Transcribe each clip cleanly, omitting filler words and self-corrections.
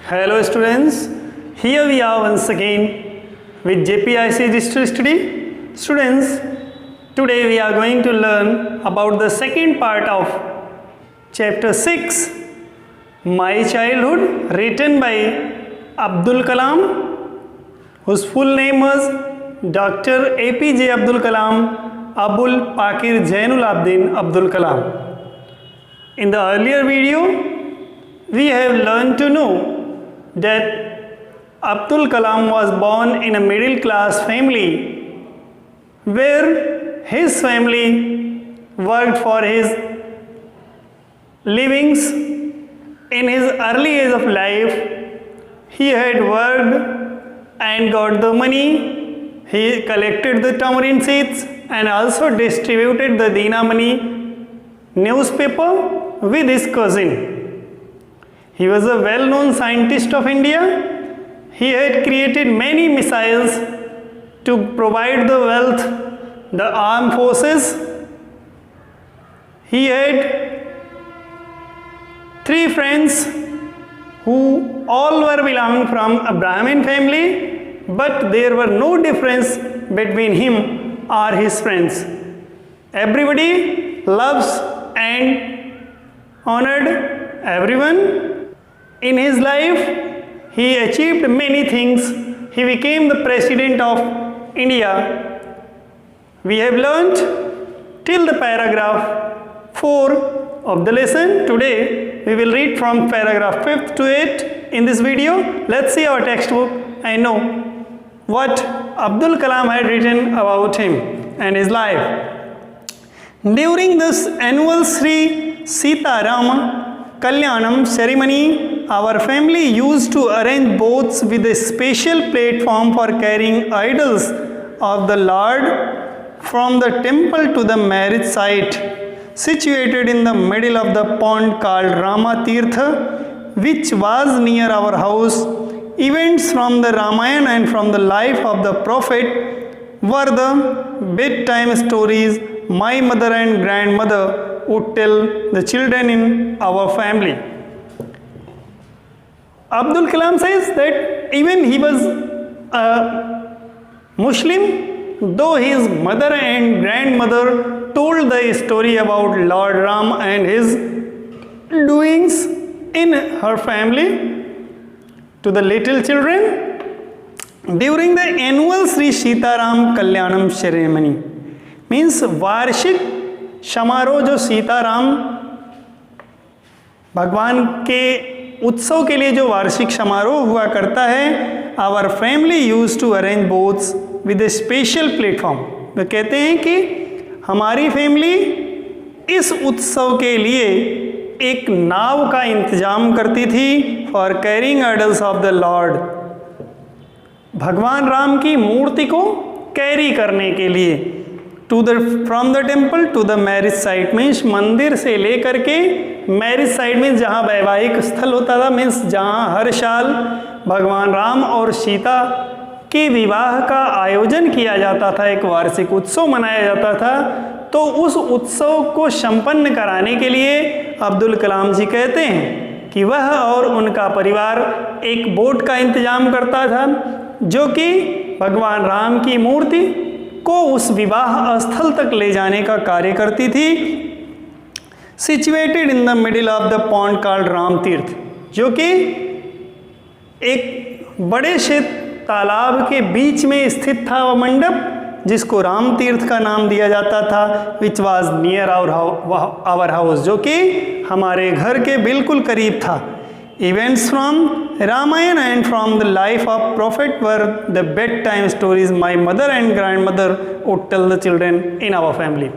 Hello students, here we are once again with JPIC Digital Study. Students, today we are going to learn about the second part of chapter 6, My Childhood, written by Abdul Kalam, whose full name was Dr. APJ Abdul Kalam Abul Pakir Jainul Abdin Abdul Kalam. In the earlier video, we have learned to know that Abdul Kalam was born in a middle class family where his family worked for his livings. In his early age of life, he had worked and got the money. He collected the tamarind seeds and also distributed the Dinamani newspaper with his cousin. He was a well-known scientist of India. He had created many missiles to provide the wealth, the armed forces. He had 3 friends who all were belonging from a Brahmin family, but there were no difference between him or his friends. Everybody loves and honored everyone. In his life, he achieved many things. He became the president of India. We have learnt till the paragraph 4 of the lesson. Today, we will read from paragraph 5 to 8 in this video. Let's see our textbook and know what Abdul Kalam had written about him and his life. During this annual Sri Sita Rama Kalyanam ceremony, our family used to arrange boats with a special platform for carrying idols of the Lord from the temple to the marriage site, situated in the middle of the pond called Rama Tirtha, which was near our house. Events from the Ramayana and from the life of the Prophet were the bedtime stories my mother and grandmother would tell the children in our family. Abdul Kalam says that even he was a Muslim, though his mother and grandmother told the story about Lord Ram and his doings in her family to the little children. During the annual Sri Sitaram Kalyanam ceremony, means वार्षिक समारोह जो सीताराम भगवान के उत्सव के लिए जो वार्षिक समारोह हुआ करता है, our family use to arrange boats with a special platform. वे कहते हैं कि हमारी फैमिली इस उत्सव के लिए एक नाव का इंतजाम करती थी for carrying idols of the lord, भगवान राम की मूर्ति को कैरी करने के लिए, to the from the temple to the marriage site, means मंदिर से लेकर के मैरिज साइट मीन्स जहाँ वैवाहिक स्थल होता था, मीन्स जहाँ हर साल भगवान राम और सीता के विवाह का आयोजन किया जाता था, एक वार्षिक उत्सव मनाया जाता था। तो उस उत्सव को संपन्न कराने के लिए अब्दुल कलाम जी कहते हैं कि वह और उनका परिवार एक बोट का इंतजाम करता था जो कि भगवान राम की मूर्ति को उस विवाह स्थल तक ले जाने का कार्य करती थी। Situated in the middle of the pond called Ram तीर्थ, जो कि एक बड़े से तालाब के बीच में स्थित था वह मंडप, जिसको राम तीर्थ का नाम दिया जाता था, which was near our house, जो कि हमारे घर के बिल्कुल करीब था। Events from Ramayana and from the life of Prophet were the bedtime stories my mother and grandmother would tell the children in our family.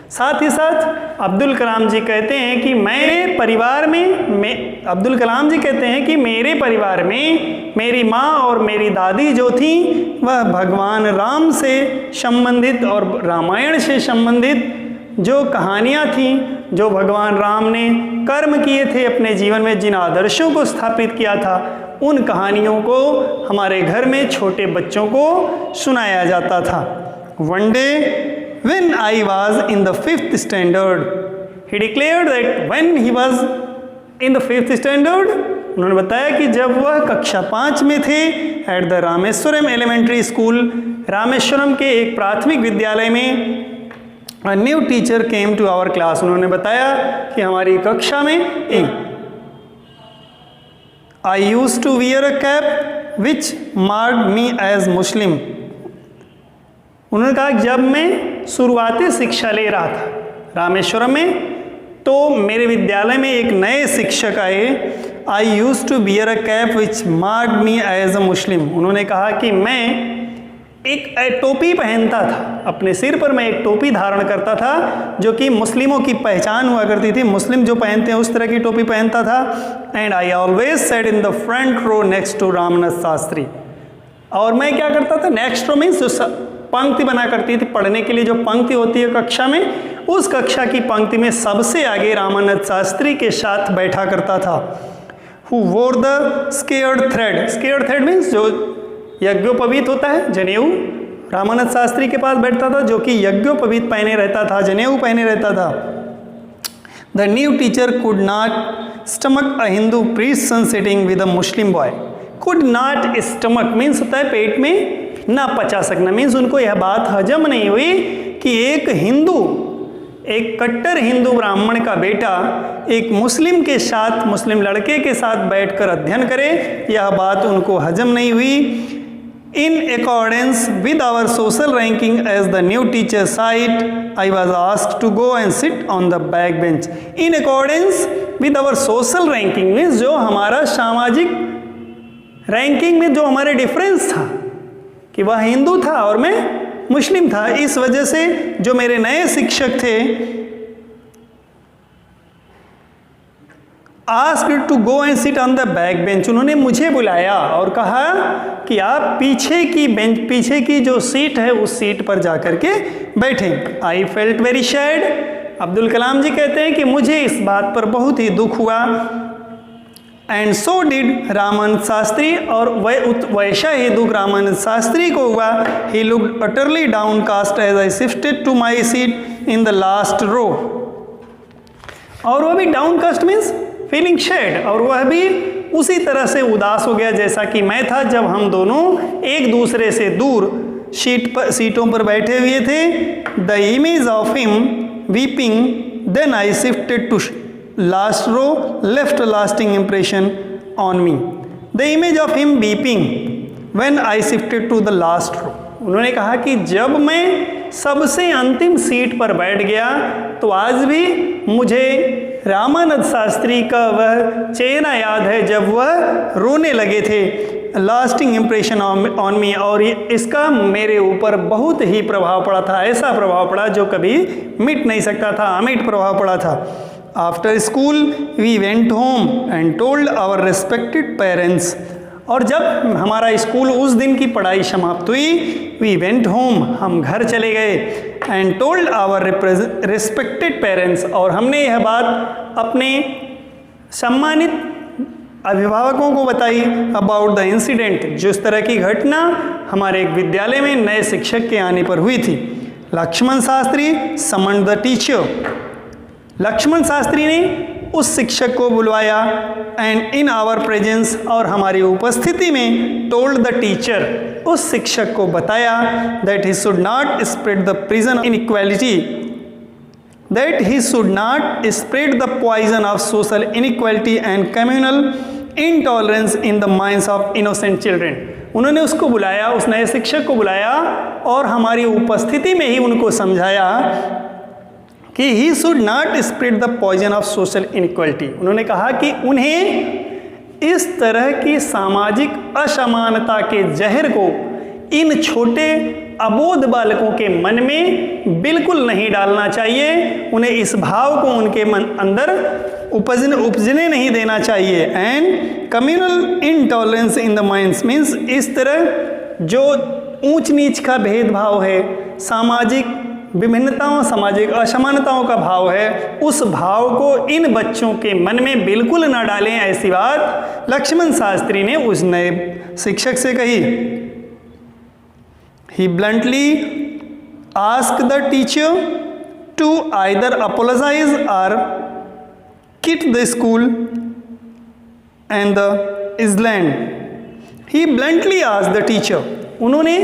साथ ही साथ अब्दुल कलाम जी कहते हैं कि मेरे परिवार में अब्दुल कलाम जी कहते हैं कि मेरे परिवार में मेरी माँ और मेरी दादी जो थी वह भगवान राम से संबंधित और रामायण से संबंधित जो कहानियाँ थीं, जो भगवान राम ने कर्म किए थे अपने जीवन में, जिन आदर्शों को स्थापित किया था, उन कहानियों को हमारे घर में छोटे बच्चों को सुनाया जाता था। One day when I was in the 5th standard, he declared that when he was in the 5th standard, उन्होंने बताया कि जब वह कक्षा 5 में थे at the Rameswaram elementary school, Rameswaram के एक प्राथमिक विद्यालय में, a new teacher came to our class. उन्होंने बताया कि हमारी कक्षा में एक I use to wear a cap which marked me as Muslim. उन्होंने कहा जब मैं शुरुआती शिक्षा ले रहा था रामेश्वरम में, तो मेरे विद्यालय में एक नए शिक्षक आए। I use to wear a cap which marked me as a Muslim. उन्होंने कहा कि मैं एक टोपी पहनता था, अपने सिर पर मैं एक टोपी धारण करता था जो कि मुस्लिमों की पहचान हुआ करती थी। मुस्लिम जो पहनते हैं उस तरह की टोपी पहनता था। And I always sat in the front row next to Ramnath Shastri. और मैं क्या करता था, नेक्स्ट रो मीन्स जो पंक्ति बना करती थी पढ़ने के लिए, जो पंक्ति होती है कक्षा में, उस कक्षा की पंक्ति में सबसे आगे रामानंद शास्त्री के साथ बैठा करता था। हु वोर the scared thread. Scared thread means जो यज्ञोपवीत होता है, जनेऊ, रामानंद शास्त्री के पास बैठता था जो कि यज्ञोपवीत पहने रहता था, जनेऊ पहने रहता था। The new teacher could not stomach a Hindu priest son sitting with a Muslim boy. Could not stomach means होता है पेट में ना पचा सकना, मीन्स उनको यह बात हजम नहीं हुई कि एक हिंदू, एक कट्टर हिंदू ब्राह्मण का बेटा एक मुस्लिम के साथ, मुस्लिम लड़के के साथ बैठकर अध्ययन करे। यह बात उनको हजम नहीं हुई। In accordance with our social ranking as the new teacher sight, I was asked to go and sit on the back bench. In accordance with our social ranking means जो हमारा सामाजिक रैंकिंग में जो हमारे डिफरेंस था कि वह हिंदू था और मैं मुस्लिम था, इस वजह से जो मेरे नए शिक्षक थे asked to go and sit on the back bench. उन्होंने मुझे बुलाया और कहा कि आप पीछे की बेंच, पीछे की जो सीट है उस सीट पर जाकर के बैठें। I felt very sad. Abdul Kalam ji कहते हैं कि मुझे इस बात पर बहुत ही दुख हुआ। And so did Ramanand Shastri, और वैसा ही दुख रामानंद शास्त्री को हुआ। He looked utterly downcast as I shifted to my seat in the last row. और वह भी downcast means feeling sad, और वह भी उसी तरह से उदास हो गया जैसा कि मैं था जब हम दोनों एक दूसरे से दूर सीटों पर बैठे हुए थे। The image of him weeping then I shifted to last row left a lasting impression on me. The image of him weeping when I shifted to the last row. उन्होंने कहा कि जब मैं सबसे अंतिम सीट पर बैठ गया तो आज भी मुझे रामानंद शास्त्री का वह चेहरा याद है जब वह रोने लगे थे। लास्टिंग इम्प्रेशन ऑन मी, और इसका मेरे ऊपर बहुत ही प्रभाव पड़ा था, ऐसा प्रभाव पड़ा जो कभी मिट नहीं सकता था, अमिट प्रभाव पड़ा था। After school we went home and told our respected parents. और जब हमारा स्कूल उस दिन की पढ़ाई समाप्त हुई, वी वेंट होम, हम घर चले गए, and told our respected parents, और हमने यह बात अपने सम्मानित अभिभावकों को बताई अबाउट द इंसिडेंट, जिस तरह की घटना हमारे एक विद्यालय में नए शिक्षक के आने पर हुई थी। Lakshman Shastri summoned the teacher. Lakshman Shastri ने उस शिक्षक को बुलवाया एंड इन आवर प्रेजेंस, और हमारी उपस्थिति में टोल्ड द टीचर, उस शिक्षक को बताया that he should not spread the prison inequality, that he should not spread the poison of social inequality and communal intolerance in the minds of innocent children. उन्होंने उसको बुलाया, उस नए शिक्षक को बुलाया और हमारी उपस्थिति में ही उनको समझाया कि he should not spread the poison of social inequality. उन्होंने कहा कि उन्हें इस तरह की सामाजिक असमानता के जहर को इन छोटे अबोध बालकों के मन में बिल्कुल नहीं डालना चाहिए, उन्हें इस भाव को उनके मन अंदर उपजने नहीं देना चाहिए। And communal intolerance in the minds means, इस तरह जो ऊंच नीच का भेदभाव है, सामाजिक विभिन्नताओं, सामाजिक असमानताओं का भाव है, उस भाव को इन बच्चों के मन में बिल्कुल न डालें, ऐसी बात लक्ष्मण शास्त्री ने उस नए शिक्षक से कही। He bluntly asked the teacher to either apologize or quit the school and the island. He bluntly asked the teacher. उन्होंने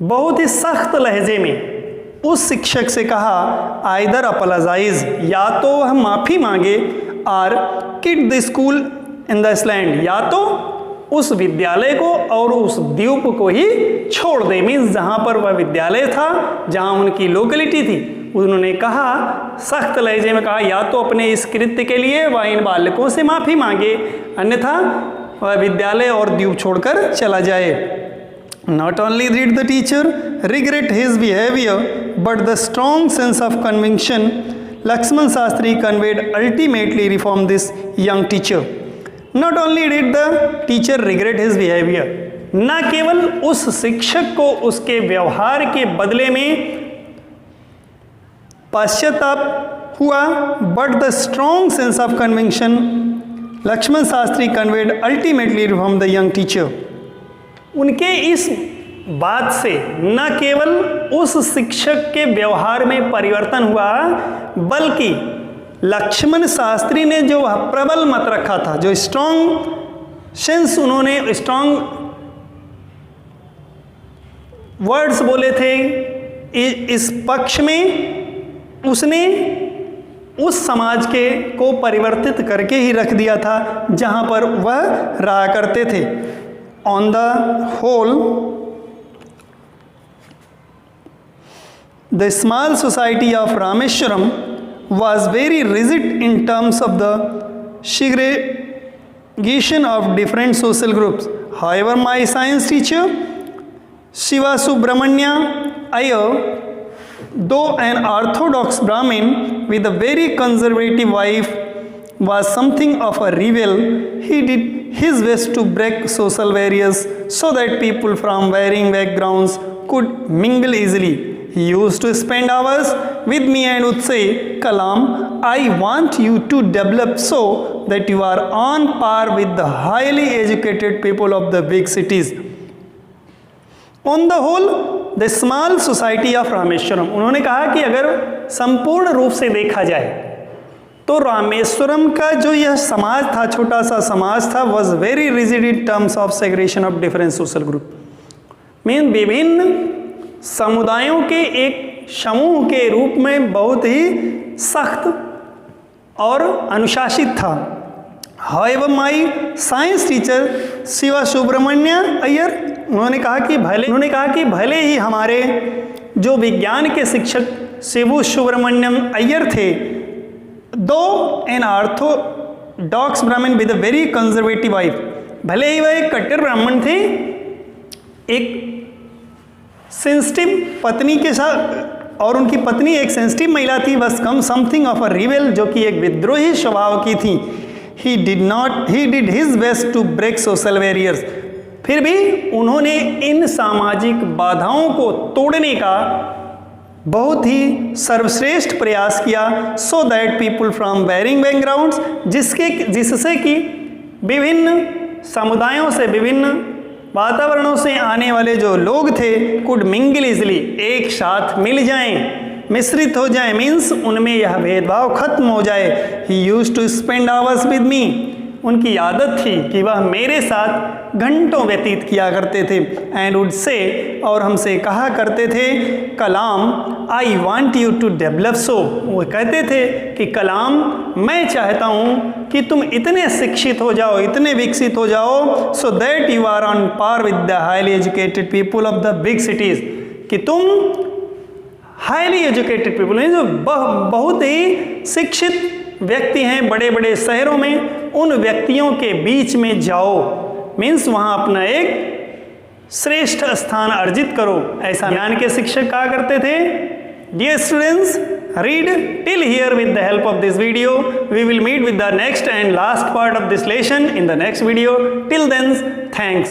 बहुत ही सख्त लहजे में उस शिक्षक से कहा, आइदर अपोलोजाइज, या तो वह माफ़ी मांगे, और kid the school in the island, या तो उस विद्यालय को और उस द्वीप को ही छोड़ दे। मीन्स जहाँ पर वह विद्यालय था, जहाँ उनकी लोकेलिटी थी, उन्होंने कहा, सख्त लहजे में कहा, या तो अपने इस कृत्य के लिए वह इन बालकों से माफ़ी मांगे, अन्यथा वह विद्यालय और द्वीप छोड़कर चला जाए। Not only did the teacher regret his behavior, but the strong sense of conviction Lakshman Shastri conveyed ultimately reformed this young teacher. Not only did the teacher regret his behavior, न केवल उस शिक्षक को उसके व्यवहार के बदले में पश्चाताप हुआ, but the strong sense of conviction Lakshman Shastri conveyed ultimately reformed the young teacher. उनके इस बात से न केवल उस शिक्षक के व्यवहार में परिवर्तन हुआ, बल्कि लक्ष्मण शास्त्री ने जो वह प्रबल मत रखा था, जो स्ट्रॉन्ग सेंस उन्होंने स्ट्रॉन्ग वर्ड्स बोले थे इस पक्ष में, उसने उस समाज के को परिवर्तित करके ही रख दिया था जहां पर वह रहा करते थे। On the whole, the small society of Rameshwaram was very rigid in terms of the segregation of different social groups. However, my science teacher, Shiva Subramanya Iyer, though an orthodox Brahmin with a very conservative wife, was something of a rebel. He did his best to break social barriers so that people from varying backgrounds could mingle easily. He used to spend hours with me and would say, Kalam, I want you to develop so that you are on par with the highly educated people of the big cities. On the whole, the small society of Rameshwaram, उन्होंने कहा कि अगर संपूर्ण रूप से देखा जाए तो रामेश्वरम का जो यह समाज था, छोटा सा समाज था, was very rigid in terms of segregation of different social group. Mean विभिन्न समुदायों के एक समूह के रूप में बहुत ही सख्त और अनुशासित था। However my science teacher Shiva Subramania Iyer, उन्होंने कहा कि भले ही हमारे जो विज्ञान के शिक्षक शिवू सुब्रमण्यम अय्यर थे, दो एन ऑर्थोडॉक्स ब्राह्मण with a very conservative wife, भले ही वह एक कट्टर ब्राह्मण थे, एक सेंसिटिव पत्नी के साथ, और उनकी पत्नी एक सेंसिटिव महिला थी, was come something of a rebel, जो कि एक विद्रोही स्वभाव की थी। He did his best to break social barriers, फिर भी उन्होंने इन सामाजिक बाधाओं को तोड़ने का बहुत ही सर्वश्रेष्ठ प्रयास किया। So that people from varying backgrounds, जिससे कि विभिन्न समुदायों से, विभिन्न वातावरणों से आने वाले जो लोग थे, कुड मिंगल इजली, एक साथ मिल जाएं, मिश्रित हो जाएं, मीन्स उनमें यह भेदभाव खत्म हो जाए। He used to spend hours with me, उनकी आदत थी कि वह मेरे साथ घंटों व्यतीत किया करते थे। एंड वुड से, और हमसे कहा करते थे, Kalam I want you to develop so, वो कहते थे कि कलाम, मैं चाहता हूँ कि तुम इतने शिक्षित हो जाओ, इतने विकसित हो जाओ, so that you are on par with the highly educated people of the big cities, कि तुम हाईली एजुकेटेड पीपल हैं, जो बहुत ही शिक्षित व्यक्ति हैं बड़े बड़े शहरों में, उन व्यक्तियों के बीच में जाओ, मीन्स वहाँ अपना एक श्रेष्ठ स्थान अर्जित करो। ऐसा ज्ञान के शिक्षक कहा करते थे। Dear students, read till here with the help of this video. We will meet with the next and last part of this lesson in the next video. Till then, thanks.